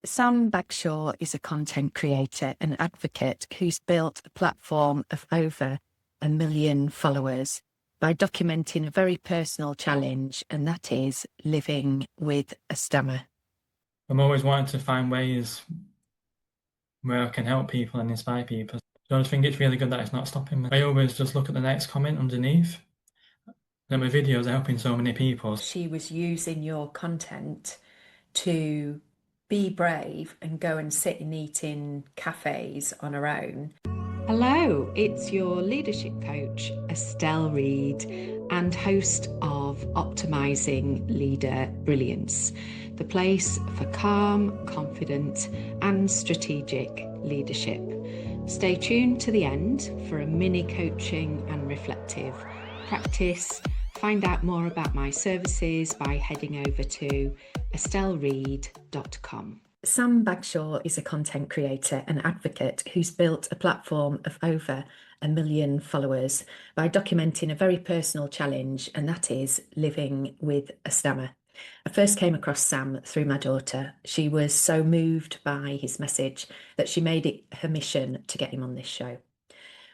Sam Bagshaw is a content creator and advocate who's built a platform of over 1 million followers by documenting a very personal challenge, and that is living with a stammer. I'm always wanting to find ways where I can help people and inspire people. So I just think it's really good that it's not stopping me. I always just look at the next comment underneath. That my videos are helping so many people. She was using your content to be brave and go and sit and eat in cafes on her own. Hello, it's your leadership coach, Estelle Reid, and host of Optimising Leader Brilliance, the place for calm, confident, and strategic leadership. Stay tuned to the end for a mini coaching and reflective practice. Find out more about my services by heading over to estellereid.com. Sam Bagshaw is a content creator and advocate who's built a platform of over 1 million followers by documenting a very personal challenge, and that is living with a stammer. I first came across Sam through my daughter. She was so moved by his message that she made it her mission to get him on this show.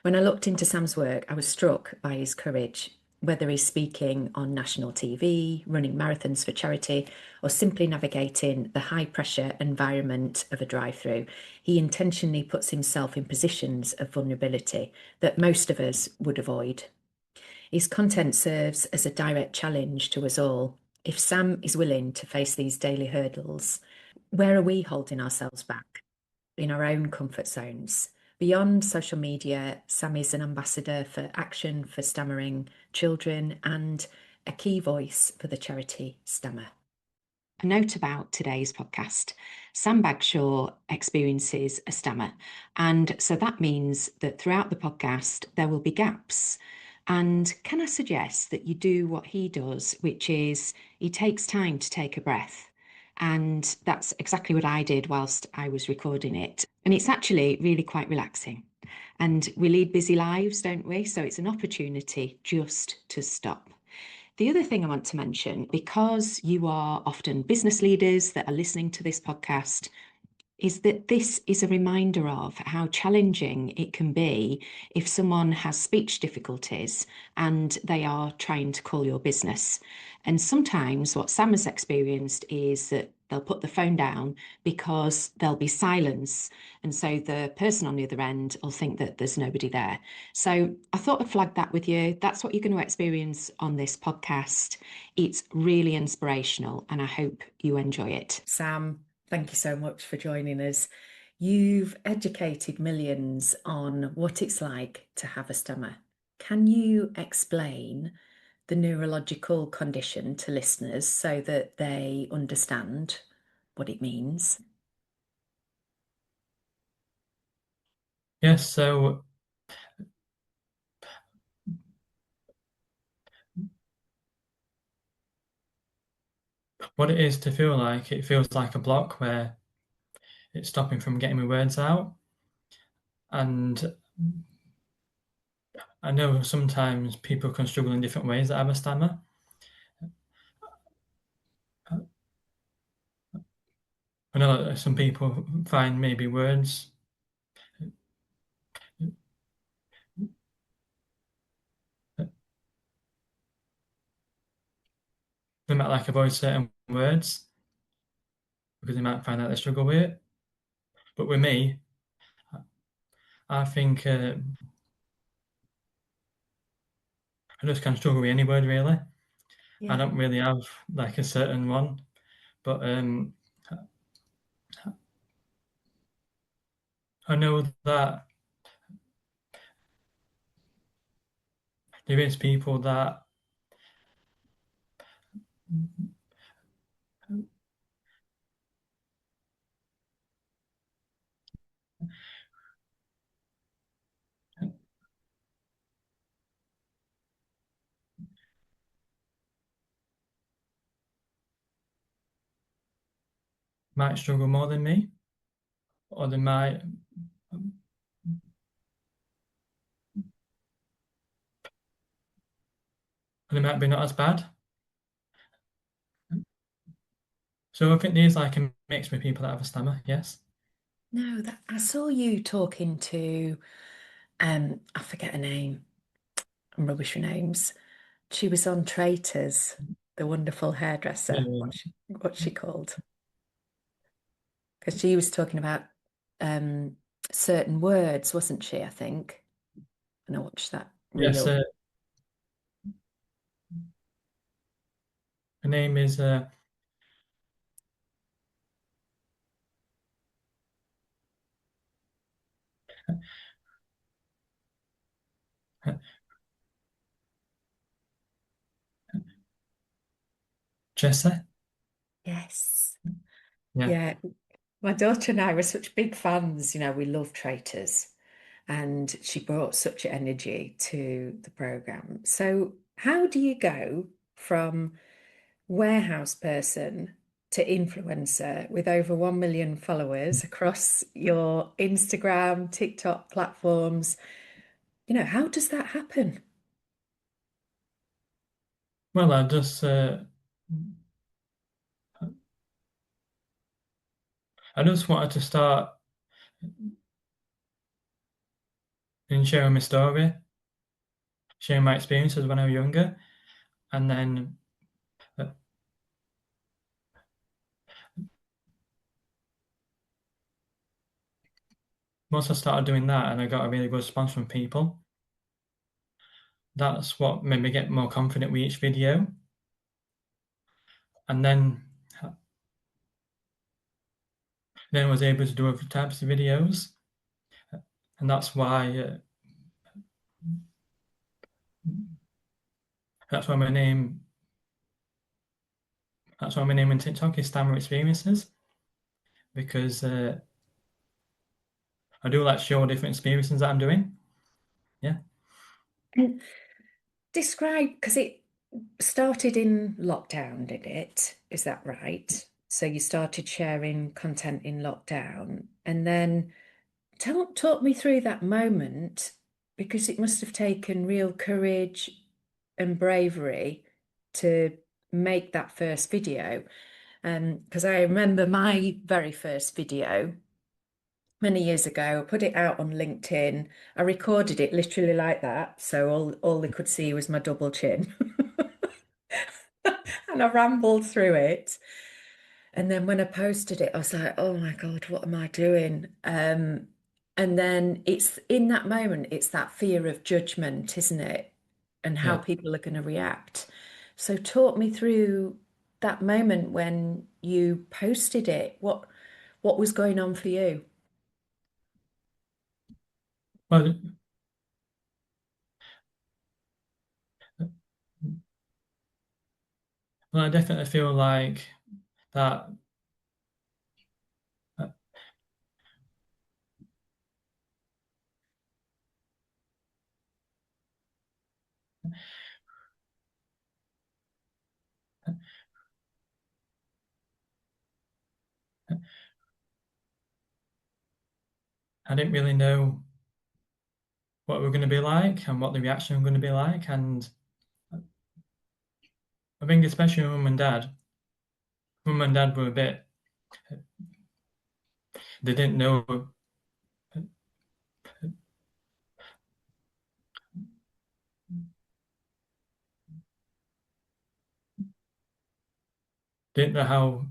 When I looked into Sam's work, I was struck by his courage. Whether he's speaking on national TV, running marathons for charity, or simply navigating the high-pressure environment of a drive-through, he intentionally puts himself in positions of vulnerability that most of us would avoid. His content serves as a direct challenge to us all. If Sam is willing to face these daily hurdles, where are we holding ourselves back in our own comfort zones? Beyond social media, Sam is an ambassador for Action for Stammering Children and a key voice for the charity Stammer. A note about today's podcast. Sam Bagshaw experiences a stammer, and so that means that throughout the podcast there will be gaps. And can I suggest that you do what he does, which is he takes time to take a breath. And that's exactly what I did whilst I was recording it. And it's actually really quite relaxing. And we lead busy lives, don't we? So it's an opportunity just to stop. The other thing I want to mention, because you are often business leaders that are listening to this podcast, is that this is a reminder of how challenging it can be if someone has speech difficulties and they are trying to call your business. And sometimes what Sam has experienced is that they'll put the phone down because there'll be silence. And so the person on the other end will think that there's nobody there. So I thought I'd flag that with you. That's what you're going to experience on this podcast. It's really inspirational and I hope you enjoy it. Sam, thank you so much for joining us. You've educated millions on what it's like to have a stammer. Can you explain the neurological condition to listeners so that they understand what it means? Yes, so what it is to feel like, it feels like a block where it's stopping from getting my words out. And I know sometimes people can struggle in different ways that have a stammer. I know that some people find maybe words they might like avoid certain words because they might find out they struggle with it. But with me, I think I just can struggle with any word really. Yeah. I don't really have like a certain one, but I know that there is people that might struggle more than me, or they might be not as bad. So I think there's like a mix with people that have a stammer, yes. No, that I saw you talking to I forget her name. I'm rubbish with names. She was on Traitors, the wonderful hairdresser. Um, What's she called? Because she was talking about um certain words, wasn't she, I think? And I watched that yes, reel. her name is Jessa. Yes. Yeah. Yeah. My daughter and I were such big fans, we love Traitors. And she brought such energy to the program. So, how do you go from warehouse person to influencer with over 1 million followers across your Instagram, TikTok platforms? How does that happen? Well, I just wanted to start and sharing my story, sharing my experiences when I was younger, and then uh, once I started doing that, and I got a really good response from people, that's what made me get more confident with each video, and then I was able to do other types of videos, and that's why my name that's why my name on TikTok is Stammer Experiences, because I do like show different experiences that I'm doing. Yeah. And describe, because it started in lockdown, did it? Is that right? So you started sharing content in lockdown, and then talk me through that moment because it must have taken real courage and bravery to make that first video. Because I remember my very first video many years ago, I put it out on LinkedIn. I recorded it literally like that, so all they could see was my double chin. And I rambled through it. And then when I posted it, I was like, oh my God, what am I doing? And then it's in that moment, it's that fear of judgment, isn't it? And how Yeah. people are going to react. So talk me through that moment when you posted it. What was going on for you? Well, well, I definitely feel like that. uh, I didn't really know what we're going to be like and what the reaction was going to be like, and I think especially mum and dad were a bit. They didn't know how didn't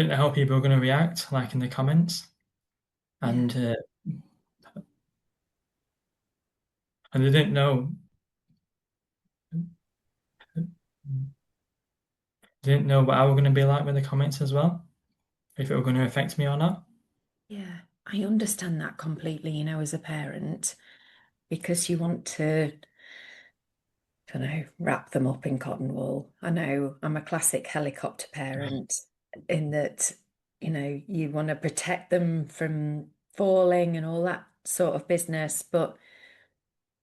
know how people were going to react, like in the comments, Yeah, and and they didn't know what I was going to be like with the comments as well, if it were going to affect me or not. yeah. I understand that completely, as a parent, because you want to, I don't know, wrap them up in cotton wool. I know I'm a classic helicopter parent in that, you want to protect them from falling and all that sort of business. But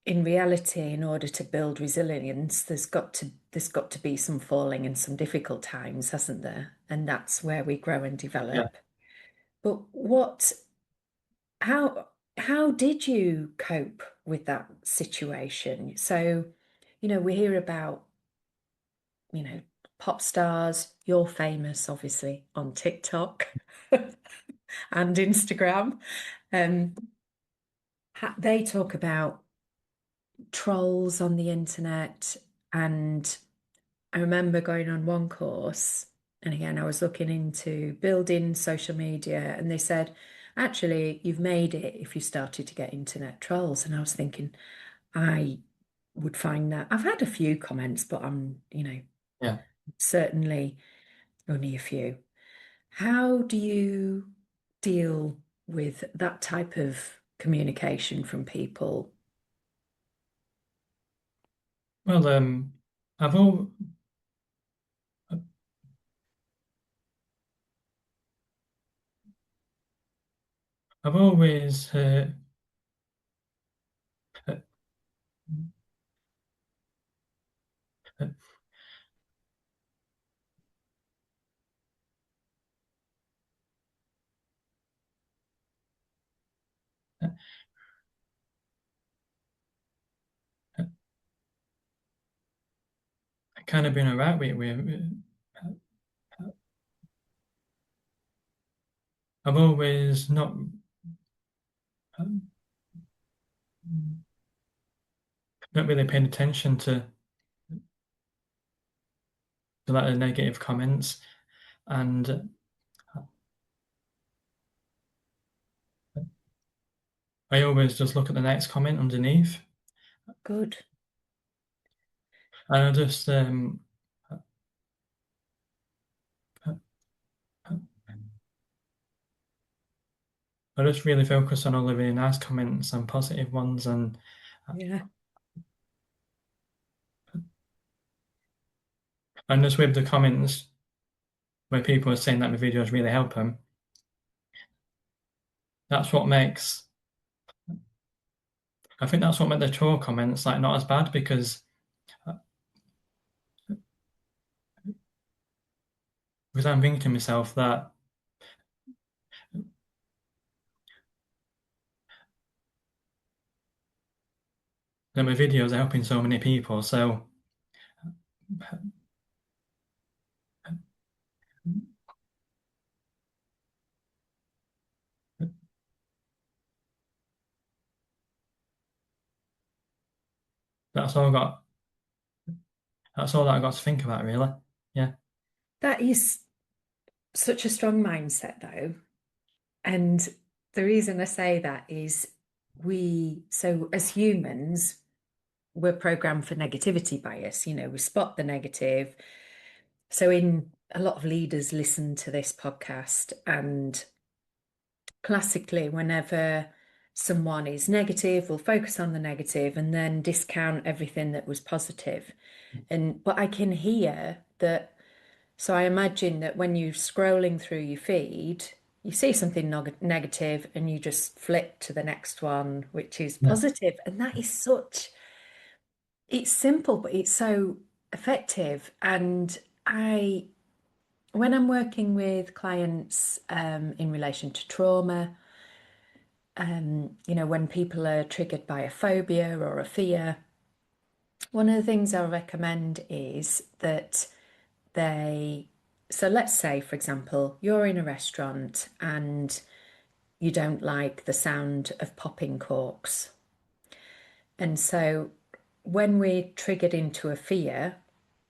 in reality, in order to build resilience, there's got to be some falling and some difficult times, hasn't there? And that's where we grow and Yeah. develop. But how how did you cope with that situation? So, we hear about, you know, pop stars. You're famous, obviously, on TikTok and Instagram. Um, they talk about trolls on the internet. And I remember going on one course, and again, I was looking into building social media, and they said, actually, you've made it if you started to get internet trolls. And I was thinking, I would find that I've had a few comments, but Yeah. certainly only a few. How do you deal with that type of communication from people? Well, I've all I've always uh, uh, uh, kind of been alright with I've always not really paid attention to like the negative comments, and I always just look at the next comment underneath, Good. and I just really focus on all the really nice comments and positive ones, Yeah. and just with the comments where people are saying that my videos really help them. That's what makes I think that's what made the troll comments like not as bad because I'm thinking to myself that my videos are helping so many people. So that's all I got. That's all that I got to think about, really. Yeah, That is such a strong mindset, though. And the reason I say that is so as humans, we're programmed for negativity bias. We spot the negative. So, in a lot of leaders listen to this podcast, and classically, whenever someone is negative, we'll focus on the negative and then discount everything that was positive. But I can hear that. So I imagine that when you're scrolling through your feed, you see something negative and you just flip to the next one, which is yeah, positive. And that is it's simple, but it's so effective. And when I'm working with clients in relation to trauma, when people are triggered by a phobia or a fear, one of the things I recommend is that they, so let's say, for example, you're in a restaurant and you don't like the sound of popping corks. And so when we're triggered into a fear,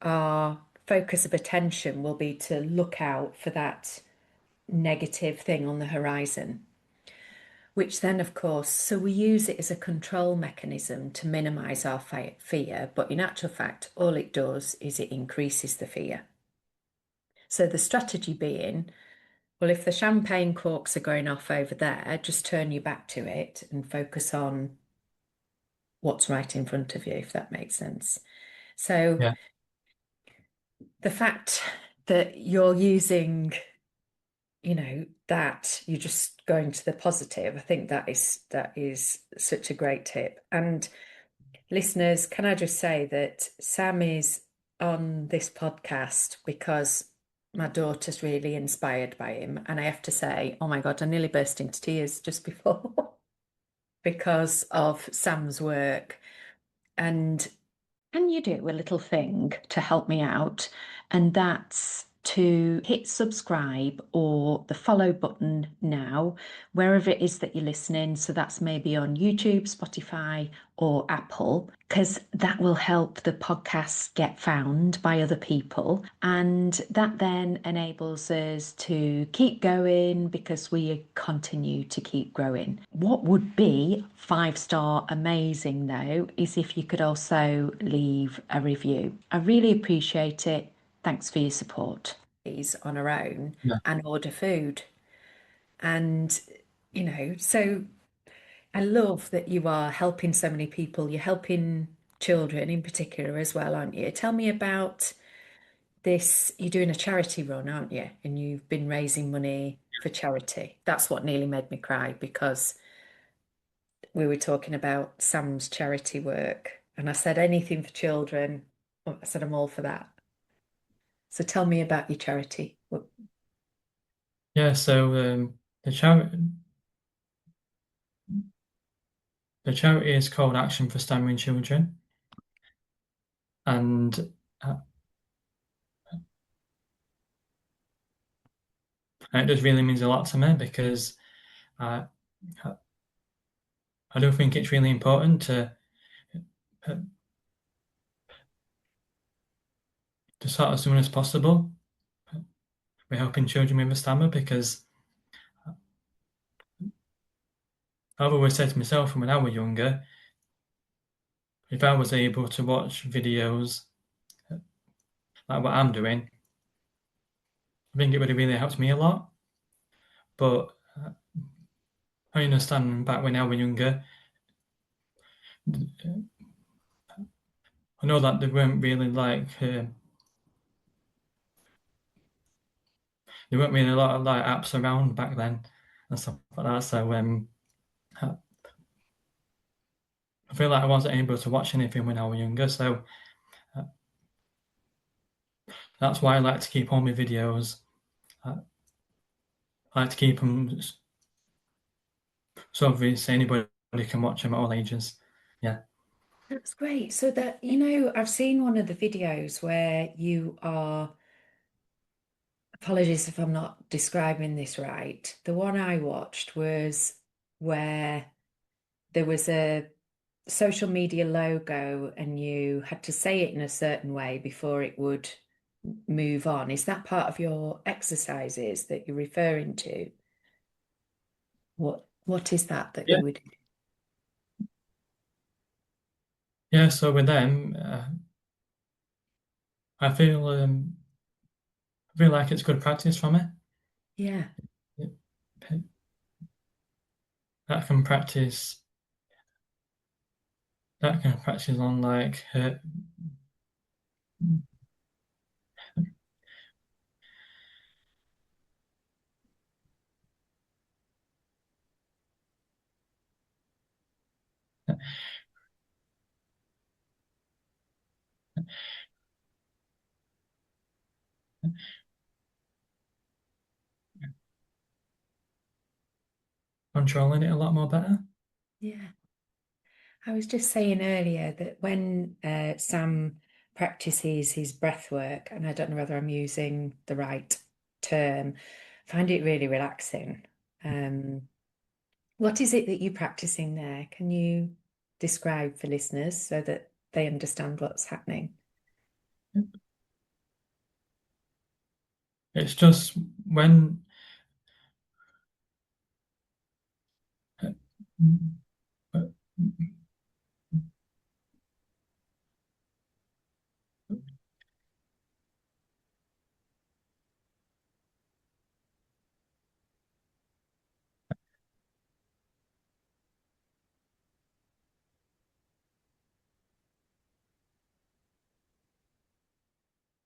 our focus of attention will be to look out for that negative thing on the horizon, which then, of course, so we use it as a control mechanism to minimize our fear. But in actual fact, all it does is it increases the fear. So the strategy being, well, if the champagne corks are going off over there, just turn your back to it and focus on what's right in front of you, if that makes sense. So yeah. the fact that you're using, that you're just going to the positive, I think that is such a great tip. And listeners, can I just say that Sam is on this podcast because my daughter's really inspired by him. And I have to say, oh my God, I nearly burst into tears just before. because of Sam's work. And can you do a little thing to help me out? And that's to hit subscribe or the follow button now, wherever it is that you're listening. So that's maybe on YouTube, Spotify, or Apple, because that will help the podcast get found by other people. And that then enables us to keep going because we continue to keep growing. What would be 5-star amazing though is if you could also leave a review. I really appreciate it. Thanks for your support. Is on her own Yeah. and order food. And, so I love that you are helping so many people. You're helping children in particular as well, aren't you? Tell me about this. You're doing a charity run, aren't you? And you've been raising money for charity. That's what nearly made me cry because we were talking about Sam's charity work. And I said, anything for children. I said, I'm all for that. So tell me about your charity. Yeah, so the charity is called Action for Stammering Children, and it just really means a lot to me because I I do think it's really important to start as soon as possible with helping children with a stammer because I've always said to myself when I was younger, if I was able to watch videos like what I'm doing, I think it would have really helped me a lot. But I understand back when I was younger, I know that there weren't really there weren't really a lot of like apps around back then and stuff like that. So I feel like I wasn't able to watch anything when I was younger. So uh, that's why I like to keep all my videos. I like to keep them so obvious anybody can watch them at all ages. Yeah. That's great. So that, I've seen one of the videos where you are, apologies if I'm not describing this right. The one I watched was where there was a social media logo and you had to say it in a certain way before it would move on. Is that part of your exercises that you're referring to? What is that Yeah. you would? Yeah. So with them, I feel like it's good practice for me. Yeah. That can practice. That can practice on controlling it a lot more better. Yeah. I was just saying earlier that when Sam practices his breath work, and I don't know whether I'm using the right term, I find it really relaxing. Um, what is it that you're practicing there? Can you describe for listeners so that they understand what's happening? It's just when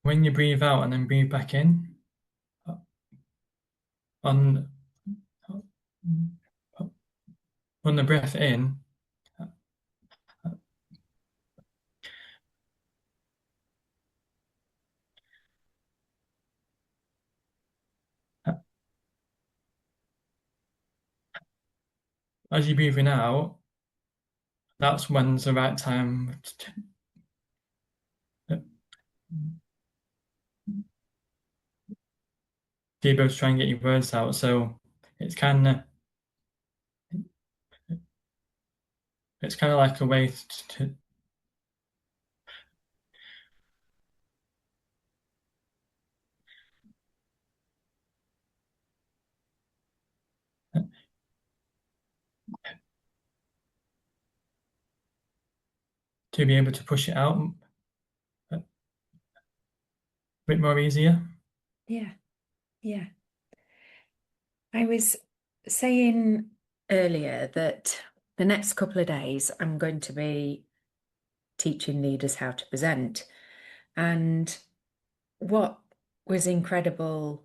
when you breathe out and then breathe back in on on the breath in, as you're breathing out, that's when's the right time to be able to try and get your words out. So it's kind of it's kind of like a way to be able to push it out a bit more easier. Yeah, yeah. I was saying earlier that the next couple of days I'm going to be teaching leaders how to present. And what was incredible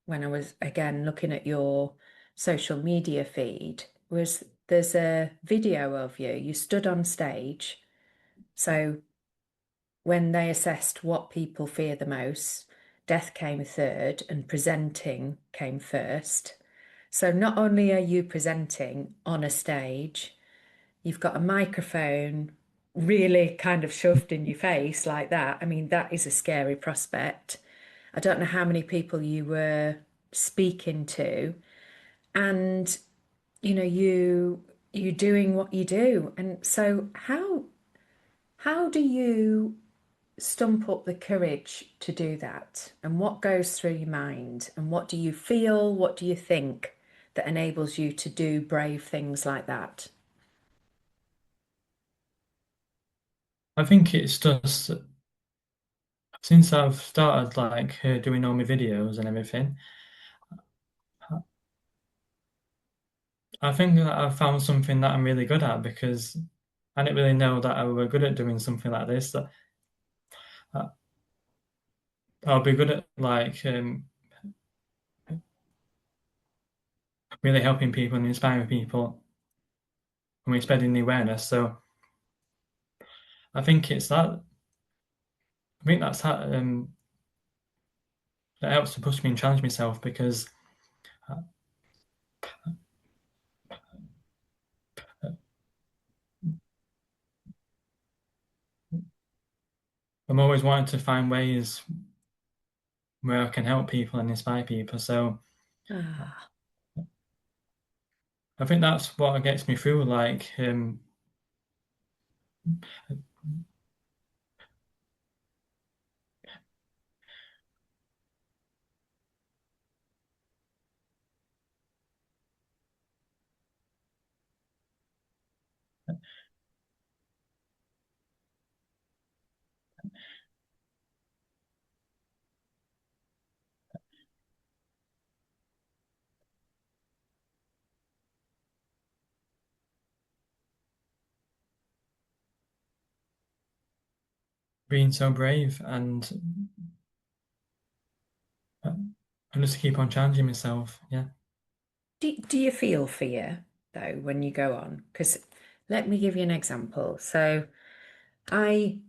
when I was again looking at your social media feed was there's a video of you. You stood on stage. So when they assessed what people fear the most, death came third and presenting came first. So not only are you presenting on a stage, you've got a microphone really kind of shoved in your face like that. I mean, that is a scary prospect. I don't know how many people you were speaking to, and you doing what you do. And so how do you stump up the courage to do that? And what goes through your mind? And what do you feel? What do you think that enables you to do brave things like that? I think it's just since I've started like doing all my videos and everything, I think that I've found something that I'm really good at because I didn't really know that I were good at doing something like this. That I'll be good at like really helping people and inspiring people and spreading the awareness. So I think it's that. I think that's that helps to push me and challenge myself because uh, I'm always wanting to find ways where I can help people and inspire people. So Ah, I think that's what gets me through. Like being so brave uh, and just keep on challenging myself. Yeah. do you feel fear though when you go on? Because let me give you an example. So I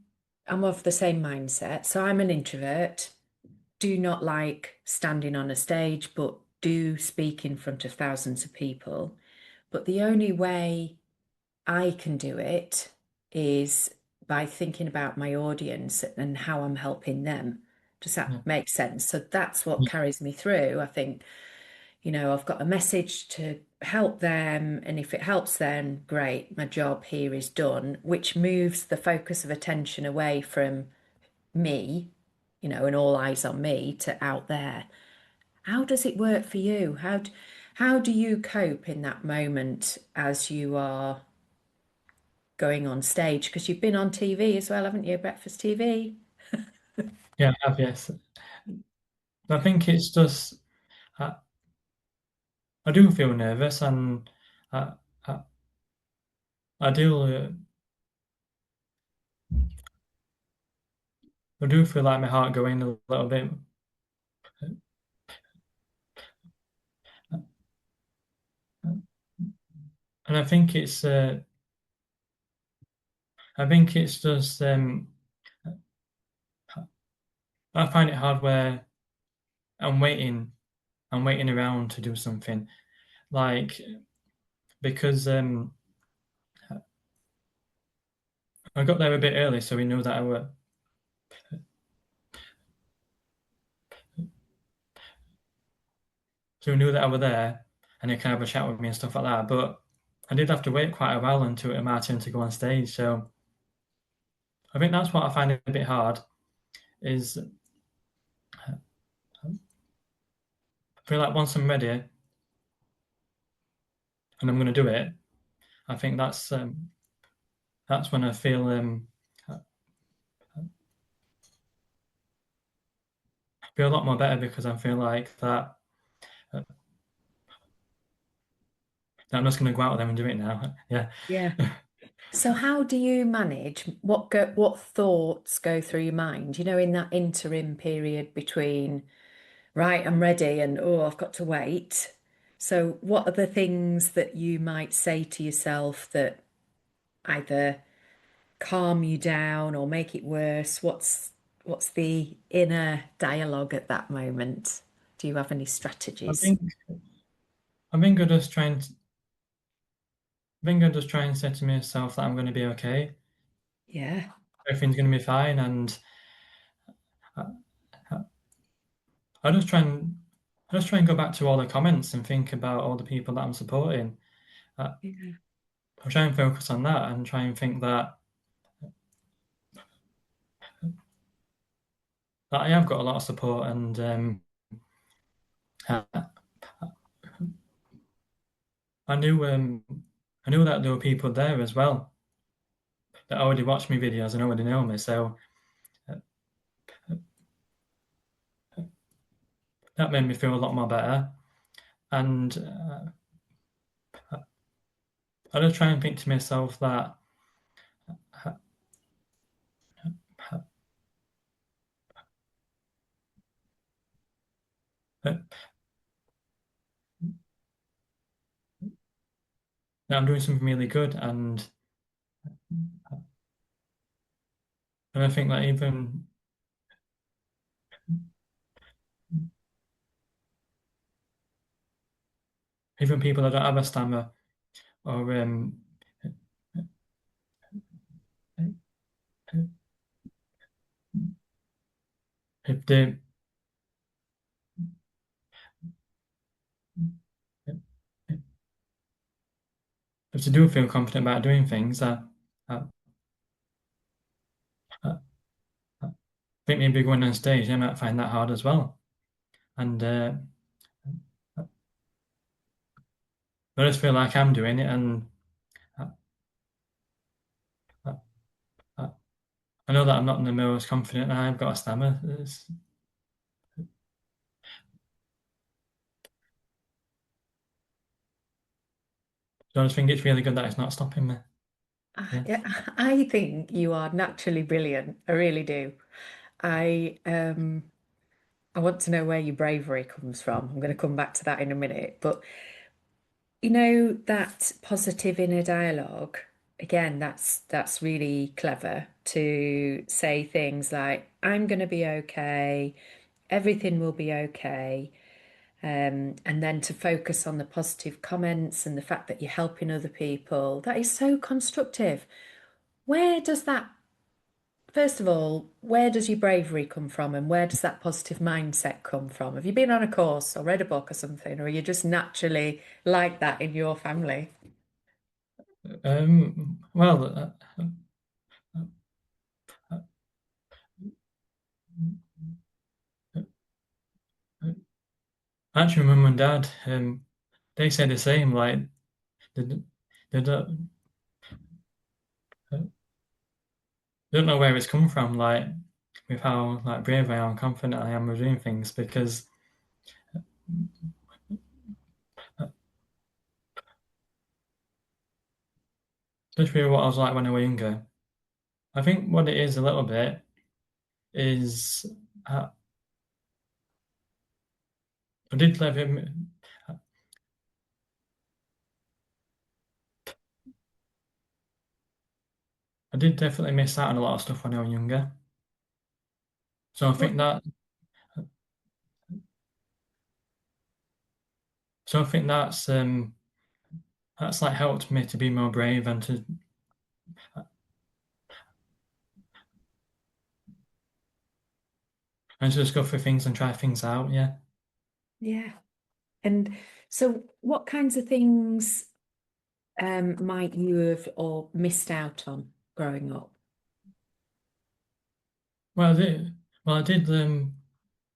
am of the same mindset. So I'm an introvert, do not like standing on a stage, but do speak in front of thousands of people. But the only way I can do it is by thinking about my audience and how I'm helping them. Does that Yeah. make sense? So that's what carries me through. I think, I've got a message to help them, and if it helps them, great, my job here is done, which moves the focus of attention away from me, and all eyes on me to out there. How does it work for you? How do you cope in that moment as you are going on stage? Because you've been on TV as well, haven't you? Breakfast TV. Yeah, I have, yes. I think it's just I, I do feel nervous and I I, I do I do feel like my heart going a little bit. And I think it's just I find it hard where I'm waiting I'm waiting around to do something like because I got there a bit early, so we knew that I were there, and he could have a chat with me and stuff like that. But I did have to wait quite a while until it was my turn to go on stage. So I think that's what I find a bit hard. Is I feel like once I'm ready and I'm going to do it, I think that's when I feel a lot more better because I feel like that I'm just going to go out there and do it now. Yeah. Yeah. So how do you manage what thoughts go through your mind, in that interim period between, right, I'm ready and oh, I've got to wait. So what are the things that you might say to yourself that either calm you down or make it worse? What's the inner dialogue at that moment? Do you have any I strategies? think I think I just trying to, I think I just try and say to myself that I'm going to be okay. Yeah. Everything's going to be fine, and I, I just try and I just try and go back to all the comments and think about all the people that I'm supporting. I, Yeah. I try and focus on that and try and think that I have got a lot of support, and I, I knew um, I knew that there were people there as well that already watched my videos and already know me. So uh, that made me feel a lot more better. And I just try and think to myself that that I'm doing something really good, and I think that even people that don't have a stammer or if they if they do feel confident about doing things, I, I think maybe going on stage, they might find that hard as well. And I just feel like I'm doing it, and I, I, I I know that I'm not the most confident, and I've got a stammer. So I just think it's really good that it's not stopping me. Yeah. Yeah, I think you are naturally brilliant. I really do. I want to know where your bravery comes from. I'm going to come back to that in a minute. But that positive inner dialogue, again, that's really clever to say things like, I'm going to be okay, everything will be okay. And then to focus on the positive comments and the fact that you're helping other people. That is so constructive. Where does that First of all, where does your bravery come from and where does that positive mindset come from? Have you been on a course or read a book or something, or are you just naturally like that in your family? Well, actually, mum and dad, they say the same. Like they, they don't they don't know where it's come from. Like with how like brave I am, and confident I am with doing things because especially what I was like when I was younger. I think what it is a little bit is uh, I did live in. I did definitely miss out on a lot of stuff when I was younger. So I What? think that so I think that's like helped me to be more brave and and just go for things and try things out. Yeah. Yeah. And so what kinds of things might you have or missed out on growing up? Well, I did. Well, I did.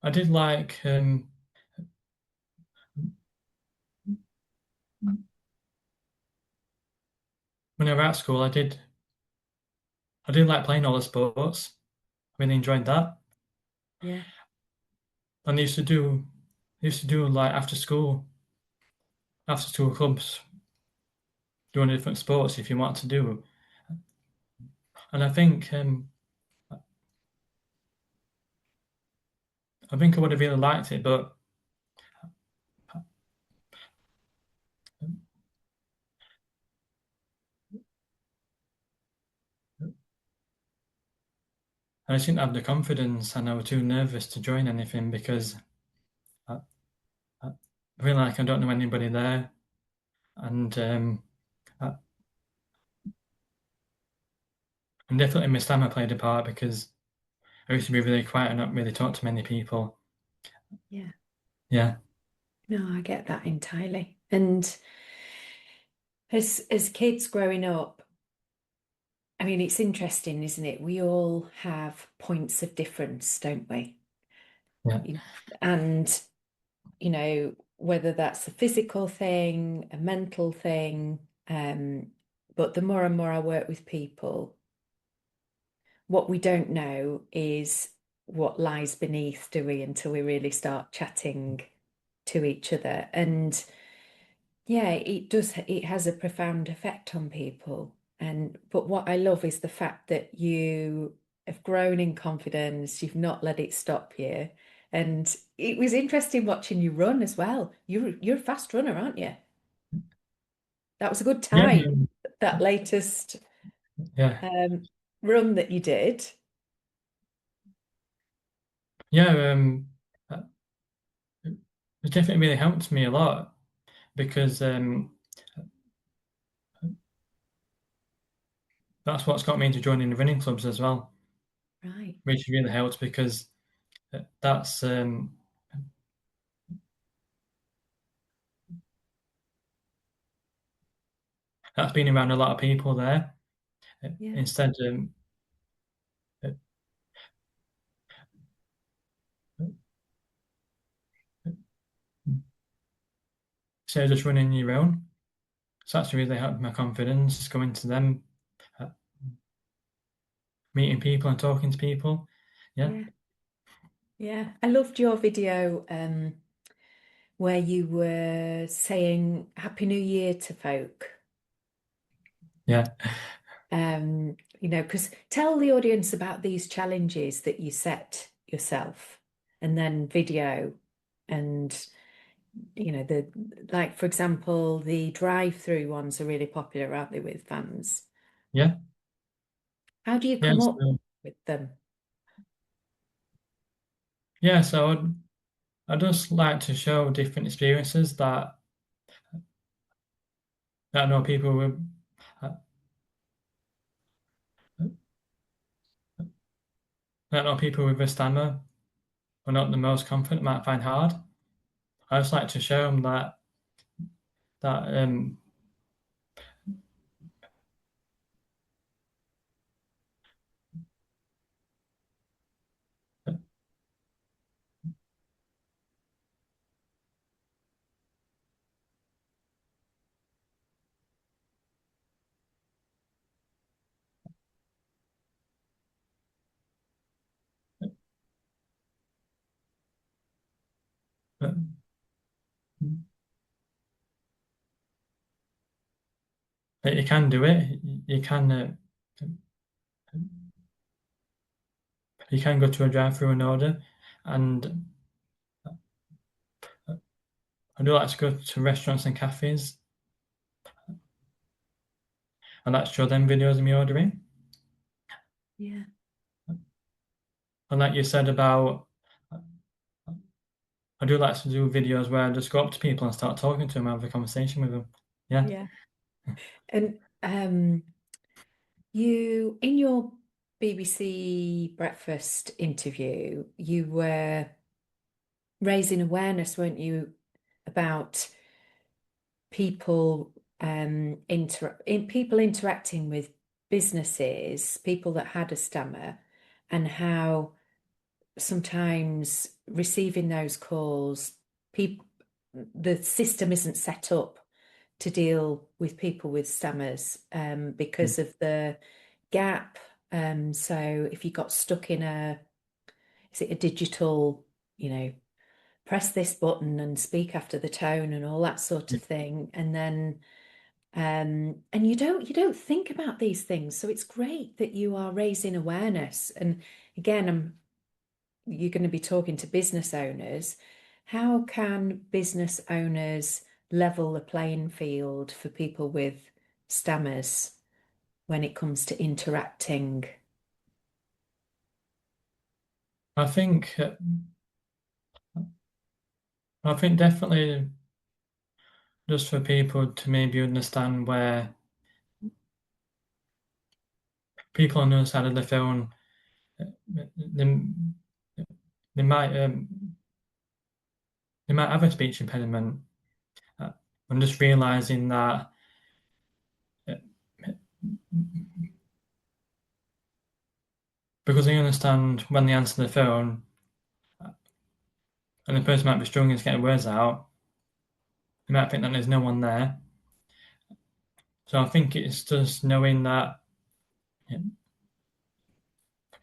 I did like when I was at school. I did like playing all the sports. I really enjoyed that. Yeah. And I used to do like after school clubs, doing different sports if you want to do. And I think I would have really liked it, but I just didn't have the confidence, and I was too nervous to join anything because I, I feel like I don't know anybody there, and I, and definitely my stammer played a part because I used to be really quiet and not really talk to many people. Yeah. Yeah, No, I get that entirely. And as kids growing up, I mean, it's interesting, isn't it? We all have points of difference, don't we? yeah, And, whether that's a physical thing, a mental thing, but the more and more I work with people, what we don't know is what lies beneath, do we, until we really start chatting to each other. And yeah, it has a profound effect on people. And but what I love is the fact that you have grown in confidence, you've not let it stop you. And it was interesting watching you run as well. You're a fast runner, aren't you? That was a good yeah, time, that latest yeah, um, run that you did. yeah. Uh, it definitely really helped me a lot because that's what's got me into joining the running clubs as well, Right. which really helps because that's that's been around a lot of people there. Yeah. Instead, instead of just running your own. So that's really helped my confidence going to them, uh, meeting people and talking to people. Yeah, Yeah. Yeah. I loved your video where you were saying Happy New Year to folk. yeah, Because tell the audience about these challenges that you set yourself and then video and the like for example, the drive-through ones are really popular, aren't they, with fans? yeah, How do you yeah. come up So with them? yeah, so I just like to show different experiences that I know people with uh, that I know people with a stammer are not the most confident might find hard. I just like to show them that that you can do it. You can go to a drive-through and order, and I do like to go to restaurants and cafes and like to show them videos of me ordering. Yeah. And like you said about, I do like to do videos where I just go up to people and start talking to them, have a conversation with them. Yeah, Yeah. And you in your BBC Breakfast interview, you were raising awareness, weren't you, about people people interacting with businesses, people that had a stammer, and how sometimes receiving those calls, people the system isn't set up to deal with people with stammers Mm. because of the gap. So if you got stuck in is it a digital, you know, press this button and speak after the tone and all that sort Yeah. of thing, and then and you don't think about these things. So it's great that you are raising awareness. And again, you're going to be talking to business owners. How can business owners level the playing field for people with stammers when it comes to interacting? I think I think definitely just for people to maybe understand where people on the other side of the phone they, they might um, they might have a speech impediment. Uh, I'm just realizing that uh, because they understand when they answer the phone and the person might be struggling to get words out, they might think that there's no one there. So I think it's just knowing that you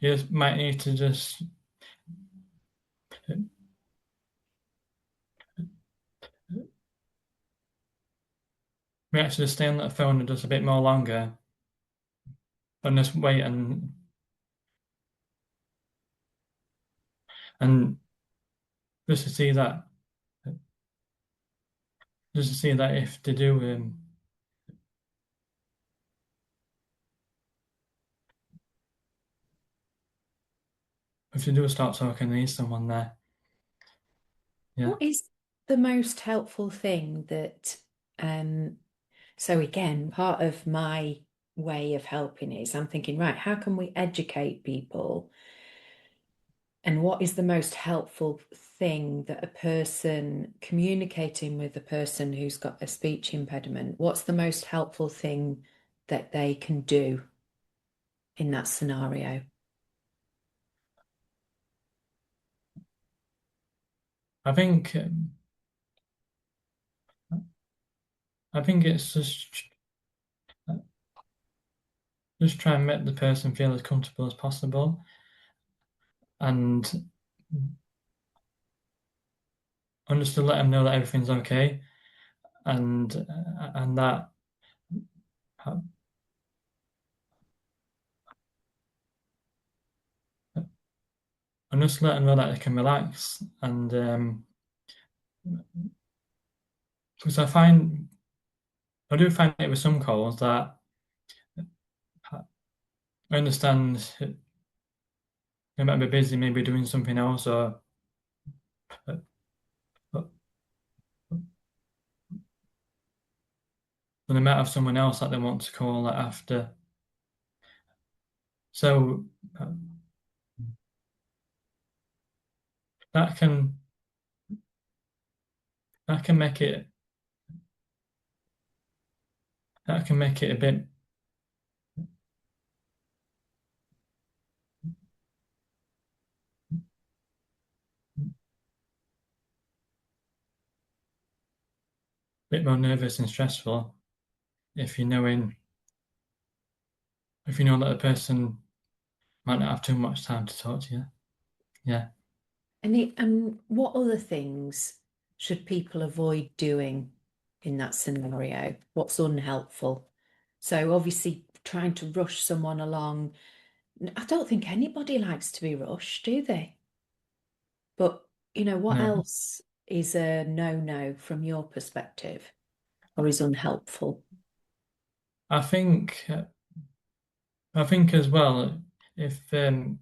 just might need to just we actually just stay on that phone just a bit more longer and just wait and just to see that if they do start talking, there is someone there. Yeah. What is the most helpful thing that, so again, part of my way of helping is I'm thinking, right, how can we educate people? And what is the most helpful thing that a person communicating with a person who's got a speech impediment, what's the most helpful thing that they can do in that scenario? I think I think it's just try and make the person feel as comfortable as possible and just to let them know that everything's okay and that uh, and just let them know that they can relax and because I do find it with some calls that I understand they might be busy, maybe doing something else, or they might have someone else that they want to call after. So uh, that can that can make it a bit more nervous and stressful if you know that the person might not have too much time to talk to you. Yeah. And what other things should people avoid doing in that scenario? What's unhelpful? So obviously trying to rush someone along. I don't think anybody likes to be rushed, do they? But what No. else is a no-no from your perspective or is unhelpful? I think as well if you're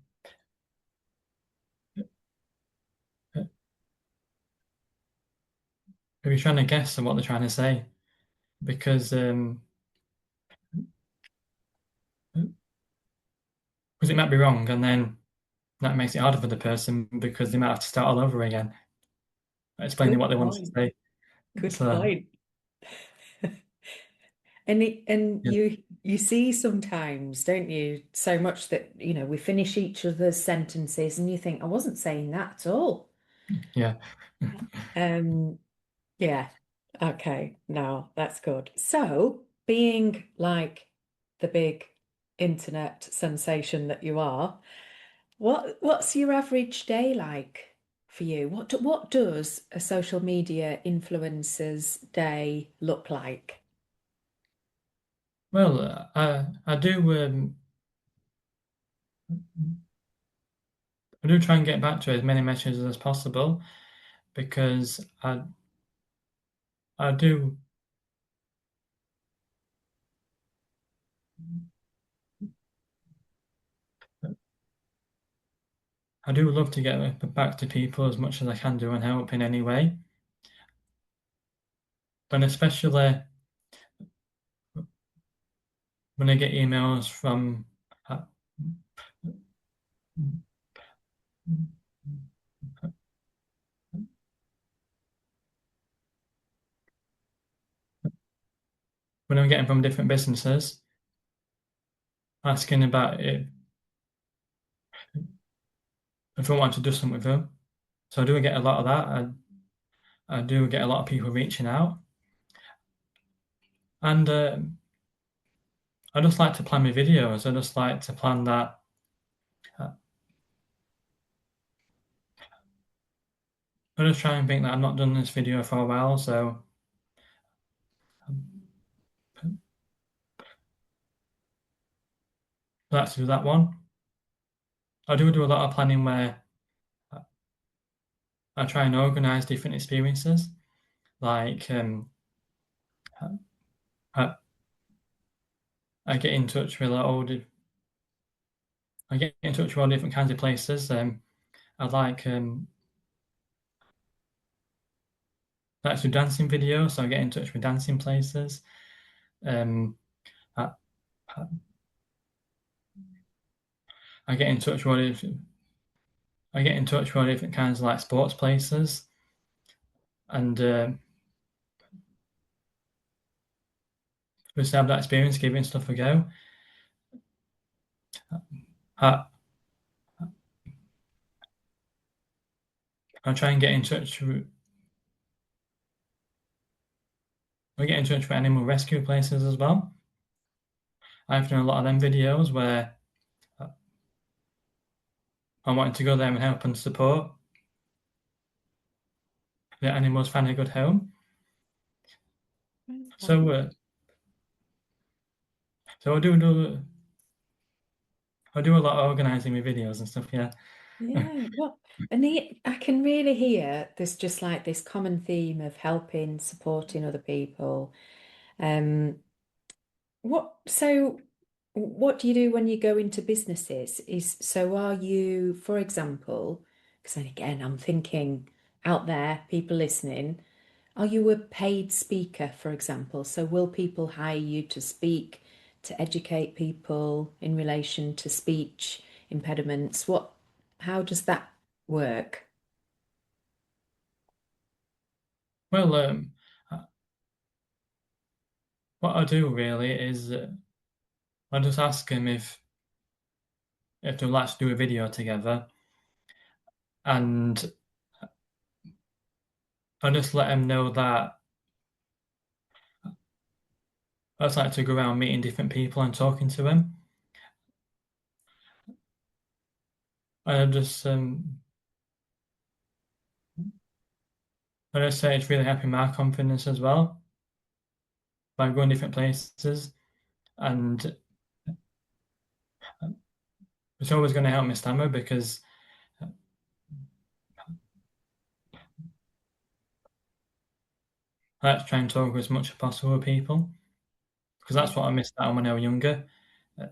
trying to guess what they're trying to say because because it might be wrong, and then that makes it harder for the person because they might have to start all over again, explaining Good what they want to point. say. Good So point. And yeah, you see sometimes, don't you, so much that, we finish each other's sentences and you think, I wasn't saying that at all. yeah. Um, yeah. Okay. No, that's good. So, being like the big internet sensation that you are, what's your average day like for you? What does a social media influencer's day look like? Well, I do try and get back to as many messages as possible because I do I do love to get back to people as much as I can do and help in any way, and especially when I get emails from uh, when I'm getting from different businesses asking about it if I want to do something with them. So I do get a lot of that. I do get a lot of people reaching out, and I just like to plan my videos. I just like to plan that. uh, I just try and think that I've not done this video for a while, so let's do that one. I do a lot of planning where I try and organize different experiences. Like I, I get in touch with I get in touch with all different kinds of places. I like to do dancing videos, so I get in touch with dancing places. Um, I, I get in touch with I get in touch with all different kinds of like sports places, and just have that experience giving stuff a go. I, I try and get in touch with I get in touch with animal rescue places as well. I've done a lot of them videos where I wanted to go there and help and support the animals find a good home. So, Right. so I do a lot of organising my videos and stuff. Yeah. Yeah, well, I can really hear there's just like this common theme of helping, supporting other people. Um, what do you do when you go into businesses? Are you, for example, because then again, I'm thinking out there, people listening, are you a paid speaker, for example? So will people hire you to speak, to educate people in relation to speech impediments? How does that work? Well, uh, what I do really is I just ask them if they'd like to do a video together, and I just let them know that I just like to go around meeting different people and talking to them. I I just say it's really helping my confidence as well by going different places, and it's always going to help me stammer because I like to try and talk as much as possible with people because that's what I missed out on when I was younger. Uh,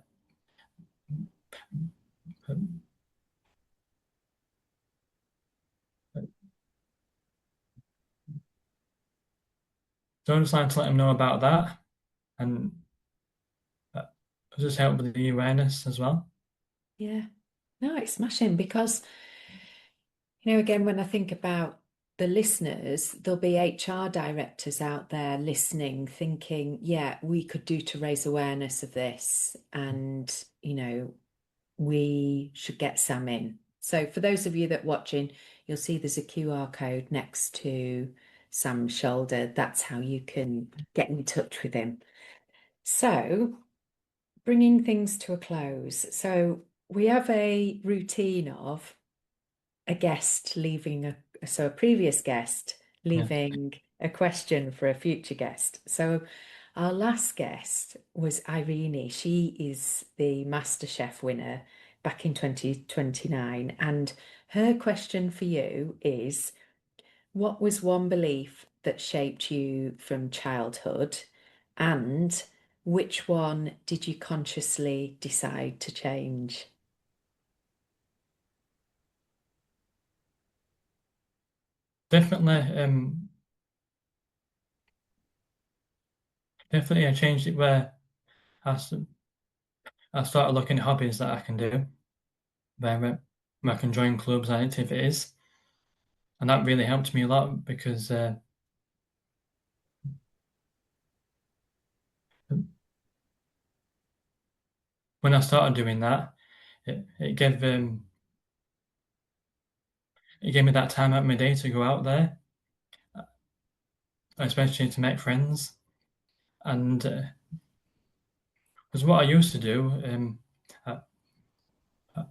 So I just like to let them know about that and just help with the awareness as well. Yeah. No, it's smashing because, again, when I think about the listeners, there'll be HR directors out there listening, thinking, yeah, we could do to raise awareness of this. And, we should get Sam in. So for those of you that are watching, you'll see there's a QR code next to Sam's shoulder. That's how you can get in touch with him. So bringing things to a close. So we have a routine of a guest leaving a previous guest Yeah, leaving a question for a future guest. So our last guest was Irene. She is the MasterChef winner back in 2029. And her question for you is, what was one belief that shaped you from childhood? And which one did you consciously decide to change? definitely. Definitely, I changed it where I, s- I started looking at hobbies that I can do, where I can join clubs and activities, and that really helped me a lot because when I started doing that, it gave me that time out of my day to go out there, especially to make friends. And because what I used to do, I, I,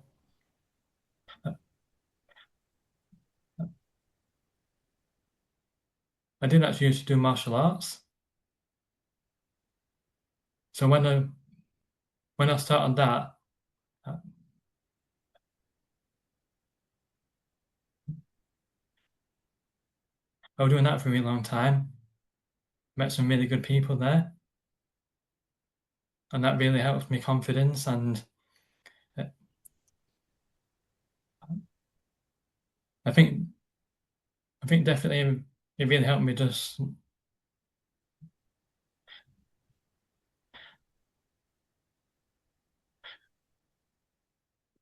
I didn't actually used to do martial arts. So when I started that, I, I was doing that for a really long time. Met some really good people there, and that really helped me confidence. And uh, I think I think definitely it really helped me just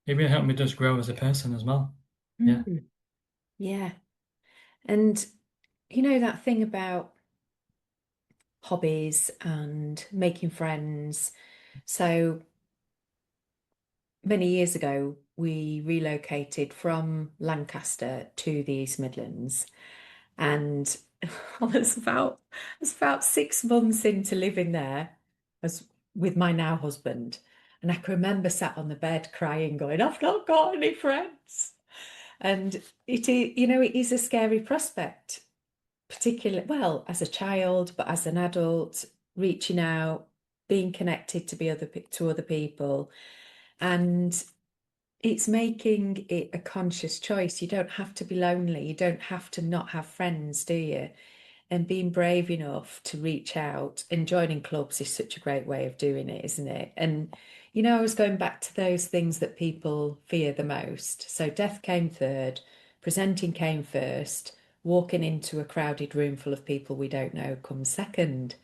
it really helped me just grow as a person as well. Yeah, Mm. Yeah. And that thing about hobbies and making friends. So many years ago, we relocated from Lancaster to the East Midlands, and I was about 6 months into living there as with my now husband. And I can remember sat on the bed crying, going, I've not got any friends. And it is a scary prospect, particularly, well, as a child, but as an adult, reaching out, being connected to other people, and it's making it a conscious choice. You don't have to be lonely. You don't have to not have friends, do you? And being brave enough to reach out and joining clubs is such a great way of doing it, isn't it? And I was going back to those things that people fear the most. So death came third, presenting came first, walking into a crowded room full of people we don't know comes second.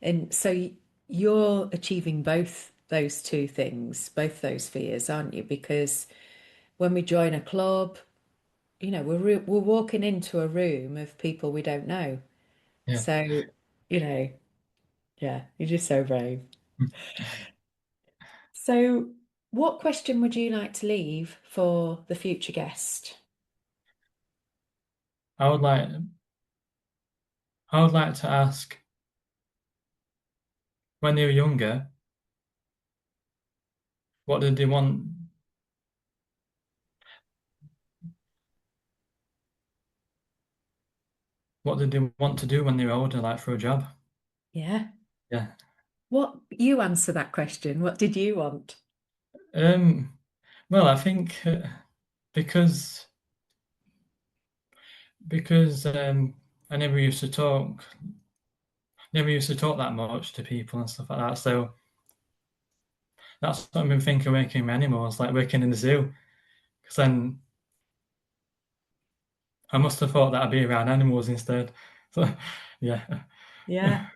And so you're achieving both those two things, both those fears, aren't you? Because when we join a club, we're walking into a room of people we don't know. yeah. So, you know, yeah, you're just so brave. So, what question would you like to leave for the future guest? I would like I would like to ask when they were younger, what did they want? What did they want to do when they were older, like for a job? Yeah. Yeah. What you answer that question? What did you want? Um. Well, I think because because I never used to talk that much to people and stuff like that. So that's what I've been thinking, working with animals, like working in the zoo. Because then I must have thought that I'd be around animals instead. So yeah, Yeah.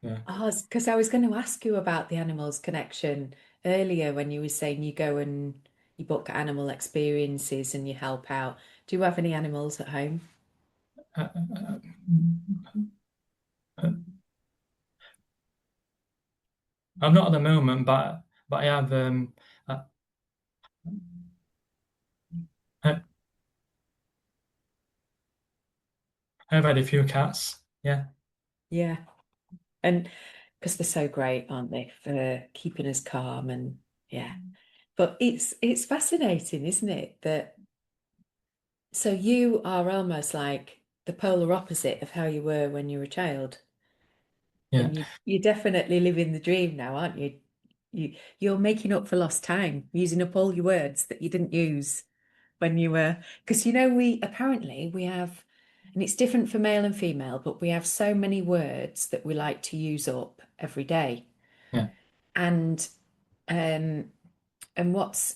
yeah, Oh, because I was going to ask you about the animals connection earlier when you were saying you go and you book animal experiences and you help out. Do you have any animals at home? Uh, uh, uh, I'm not at the moment, but I have uh, I- I've had a few cats. Yeah, Yeah. And because they're so great, aren't they, for keeping us calm and yeah. But it's fascinating, isn't it? That so you are almost like the polar opposite of how you were when you were a child. yeah, And you definitely living the dream now, aren't you? You're making up for lost time, using up all your words that you didn't use when you were, because we apparently we have, and it's different for male and female, but we have so many words that we like to use up every day. yeah, And um and what's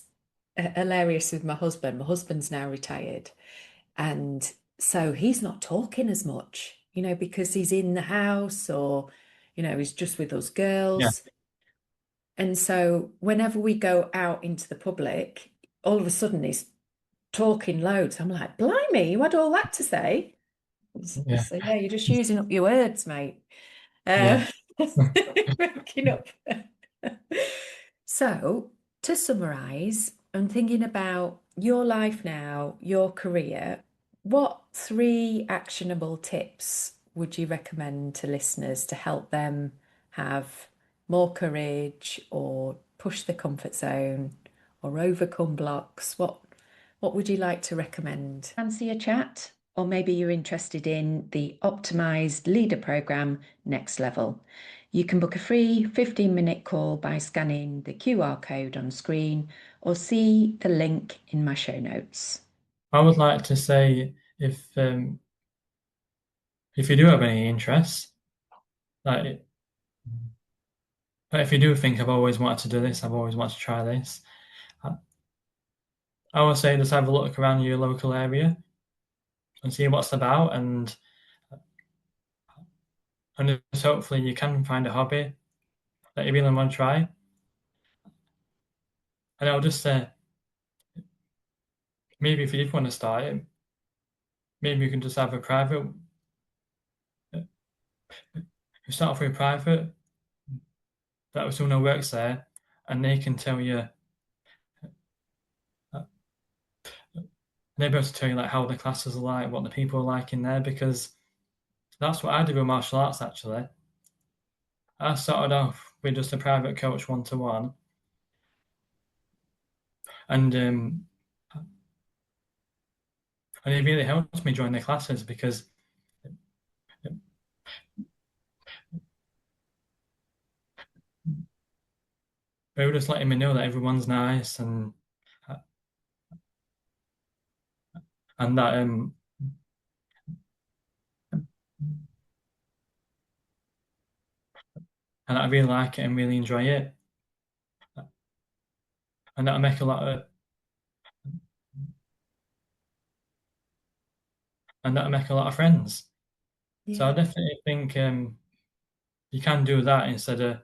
hilarious with my husband's now retired, and so he's not talking as much, because he's in the house or, he's just with us yeah, girls. And so whenever we go out into the public, all of a sudden he's talking loads. I'm like, blimey, you had all that to say. yeah, So yeah, you're just using up your words, mate. yeah. Uh, Making up. So, to summarize, I'm thinking about your life now, your career. What three actionable tips would you recommend to listeners to help them have more courage or push the comfort zone or overcome blocks? What would you like to recommend? Fancy a chat? Or maybe you're interested in the optimized leader program next level. You can book a free 15-minute call by scanning the QR code on screen or see the link in my show notes. I would like to say if you do have any interests, like if you do think I've always wanted to do this, I've always wanted to try this, I, I would say just have a look around your local area and see what's about, and just hopefully you can find a hobby that you really want to try. And I'll just say, maybe if you did want to start it, maybe you can just have a private. You start off with a private that was someone who works there, and they can tell you, uh, they'll be able to tell you like how the classes are like, what the people are like in there, because that's what I did with martial arts actually. I started off with just a private coach 1-to-1, and it really helped me join the classes because they were just letting me know that everyone's nice and that and I really like it and really enjoy it, and that I make a lot of and that I make a lot of friends. So I Yeah. definitely think you can do that instead of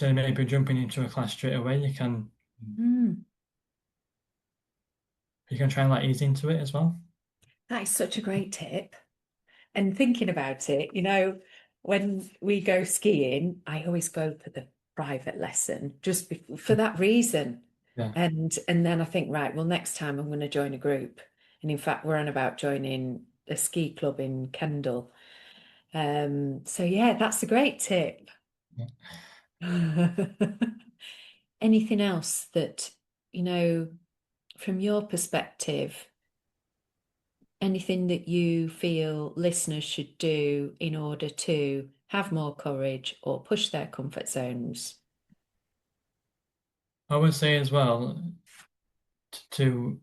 maybe jumping into a class straight away. Mm, You can try and like ease into it as well. that is such a great tip. And thinking about it, when we go skiing, I always go for the private lesson just for that reason. Yeah, And then I think, right, well, next time I'm going to join a group. And in fact, we're on about joining a ski club in Kendal. So yeah, that's a great tip. yeah. Anything else that, you know, from your perspective, anything that you feel listeners should do in order to have more courage or push their comfort zones? I would say as well to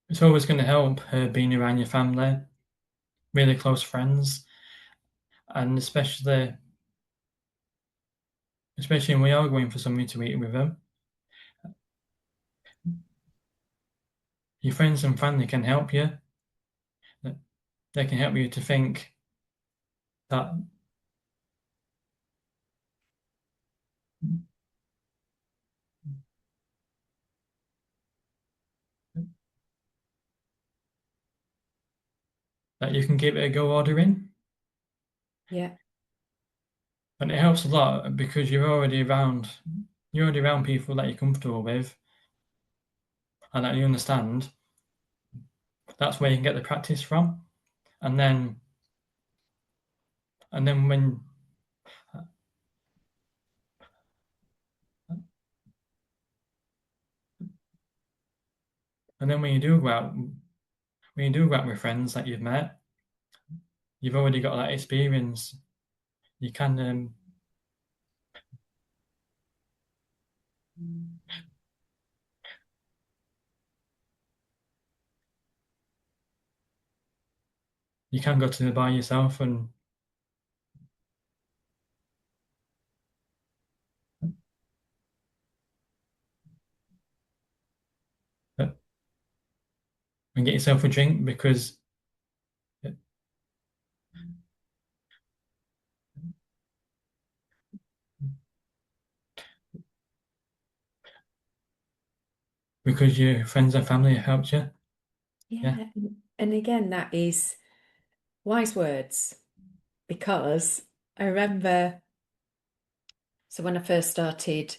it's always going to help being around your family, really close friends, and especially when we are going for something to eat with them. Your friends and family can help you. they can help you to think that you can give it a go ordering. Yeah. And it helps a lot because you're already around people that you're comfortable with and that you understand. That's where you can get the practice from. And then and then when you do go out with friends that you've met, you've already got that experience. You can go to the bar yourself uh, and get yourself a drink because your friends and family have helped you. Yeah, Yeah. And again, that is wise words because I remember, so when I first started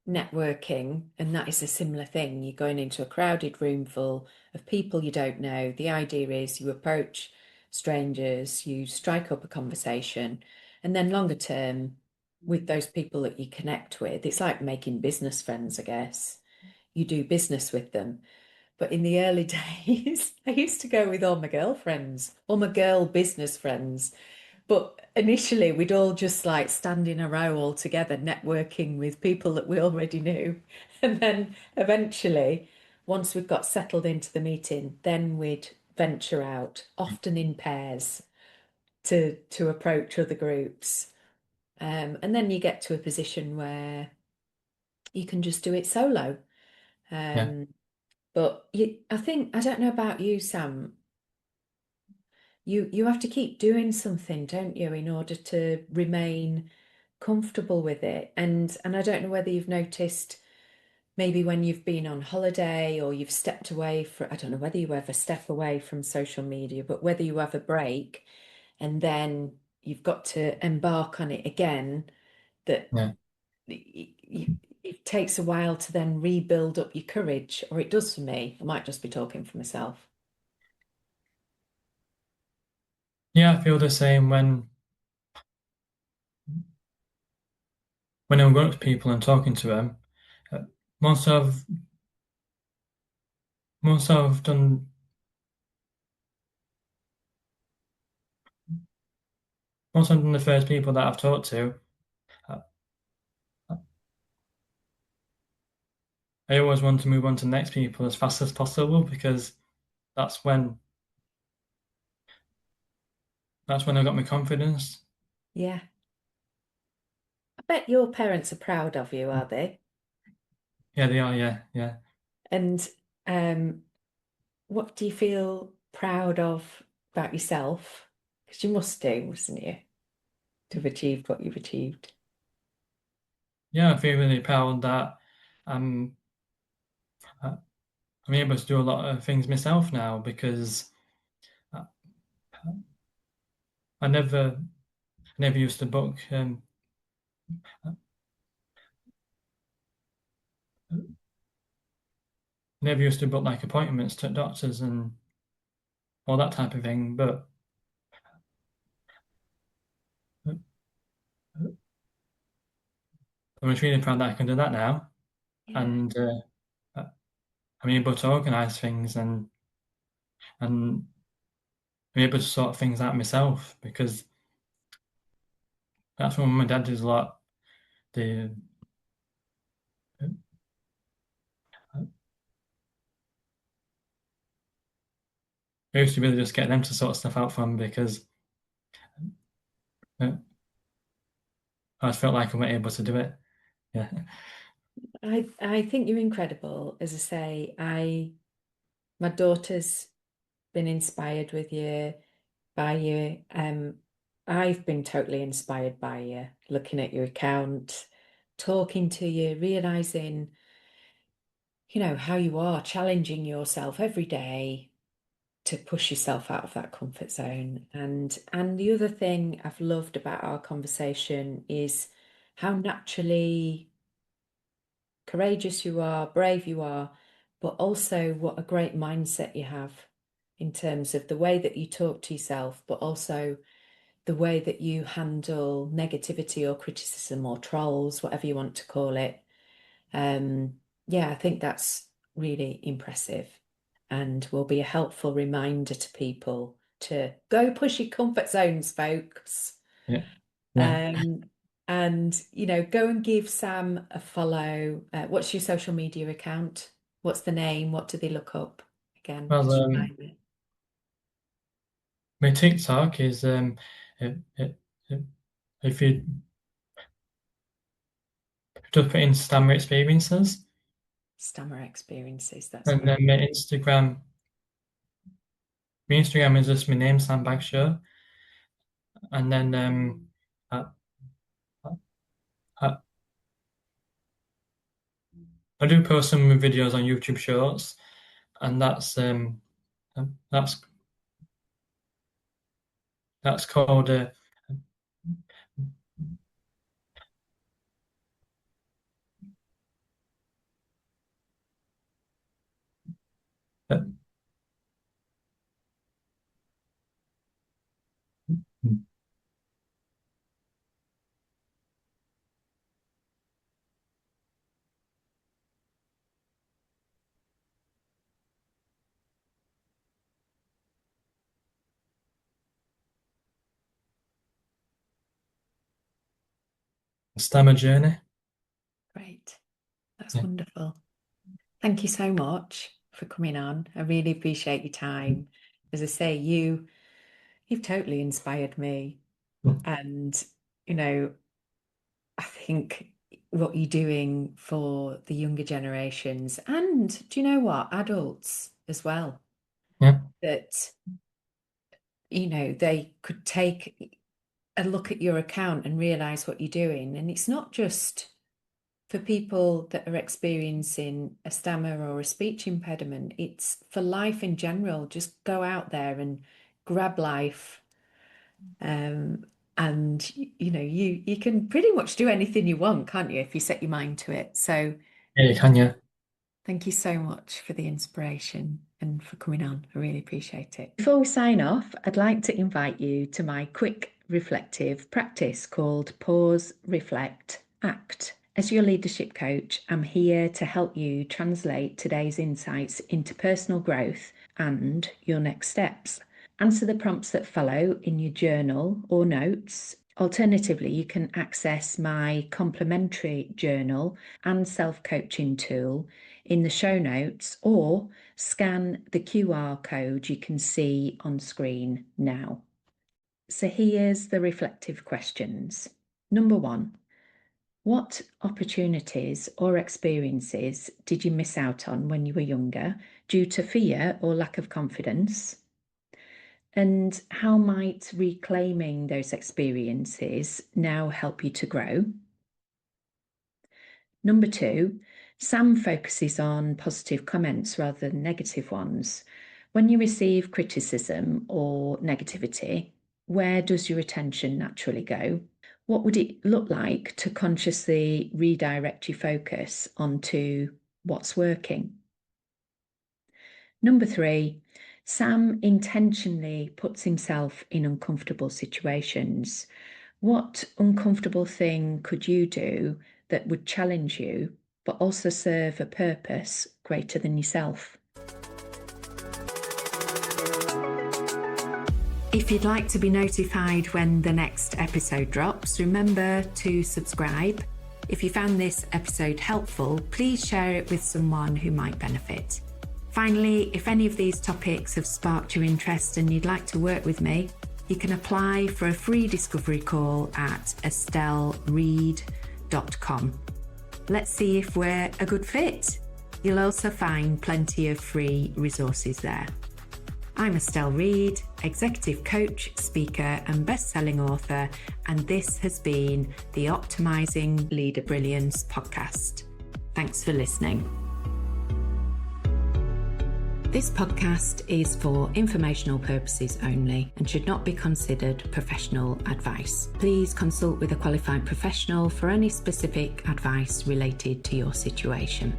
networking, and that is a similar thing, you're going into a crowded room full of people you don't know. The idea is you approach strangers, you strike up a conversation, and then longer term, with those people that you connect with, it's like making business friends, I guess. You do business with them. But in the early days, I used to go with all my girlfriends, all my girl business friends. But initially, we'd all just like stand in a row all together, networking with people that we already knew. And then eventually, once we'd got settled into the meeting, then we'd venture out, often in pairs, to approach other groups. And then you get to a position where you can just do it solo. yeah, Um, but I think, I don't know about you, Sam, you have to keep doing something, don't you, in order to remain comfortable with it. And I don't know whether you've noticed maybe when you've been on holiday or you've stepped away from, I don't know whether you ever step away from social media, but whether you have a break and then you've got to embark on it again, that yeah. it takes a while to then rebuild up your courage, or it does for me. I might just be talking for myself. Yeah, I feel the same when I'm going up to people and talking to them. Uh, once I've once I've done once I've done the first people that I've talked to, uh, I always want to move on to the next people as fast as possible because that's when I got my confidence. Yeah. I bet your parents are proud of you, are they? Yeah, they are. Yeah, yeah. And um, what do you feel proud of about yourself? Because you must do, mustn't you, to have achieved what you've achieved? Yeah, I feel really proud that I'm uh, I'm able to do a lot of things myself now because I, I never used to book never used to book like appointments to doctors and all that type of thing. But I'm just really proud that I can do that now, Yeah. and I'm able to organise things and I'm able to sort things out myself because that's what my dad does a lot. The I used to really just get them to sort stuff out for me because uh, I felt like I wasn't able to do it. Yeah, I think you're incredible. As I say, my daughter's been inspired with you. by you. I've been totally inspired by you, looking at your account, talking to you, realizing, how you are challenging yourself every day to push yourself out of that comfort zone. And the other thing I've loved about our conversation is how naturally courageous you are, brave you are, but also what a great mindset you have in terms of the way that you talk to yourself, but also the way that you handle negativity or criticism or trolls, whatever you want to call it. Yeah, I think that's really impressive and will be a helpful reminder to people to go push your comfort zones, folks. Yeah. Yeah. And go and give Sam a follow. What's your social media account? What's the name? What do they look up? Again, Well, just remind me. my TikTok is it, it, it, if you just put in Stammer experiences, Stammer experiences, that's and great. then my Instagram is just my name, Sam Bagshaw, and then I, I, I do post some videos on YouTube Shorts, and that's called uh, Stammer Journey. Great. That's Yeah. wonderful. Thank you so much for coming on. I really appreciate your time. As I say, you've totally inspired me. And, I think what you're doing for the younger generations, and do you know what, adults as well, Yeah. that, they could take a look at your account and realize what you're doing. And it's not just for people that are experiencing a stammer or a speech impediment, it's for life in general. Just go out there and grab life. And you can pretty much do anything you want, can't you, if you set your mind to it. So Yeah, you can, yeah. thank you so much for the inspiration and for coming on. I really appreciate it. Before we sign off, I'd like to invite you to my quick reflective practice called Pause, Reflect, Act. As your leadership coach, I'm here to help you translate today's insights into personal growth and your next steps. Answer the prompts that follow in your journal or notes. Alternatively, you can access my complimentary journal and self-coaching tool in the show notes or scan the QR code you can see on screen now. So here's the reflective questions. Number 1, what opportunities or experiences did you miss out on when you were younger due to fear or lack of confidence? And how might reclaiming those experiences now help you to grow? Number 2, Sam focuses on positive comments rather than negative ones. When you receive criticism or negativity, where does your attention naturally go? What would it look like to consciously redirect your focus onto what's working? Number 3, Sam intentionally puts himself in uncomfortable situations. What uncomfortable thing could you do that would challenge you, but also serve a purpose greater than yourself? If you'd like to be notified when the next episode drops, remember to subscribe. If you found this episode helpful, please share it with someone who might benefit. Finally, if any of these topics have sparked your interest and you'd like to work with me, you can apply for a free discovery call at estellereed.com. Let's see if we're a good fit. You'll also find plenty of free resources there. I'm Estelle Reid, executive coach, speaker, and best-selling author, and this has been the Optimising Leader Brilliance podcast. Thanks for listening. This podcast is for informational purposes only and should not be considered professional advice. Please consult with a qualified professional for any specific advice related to your situation.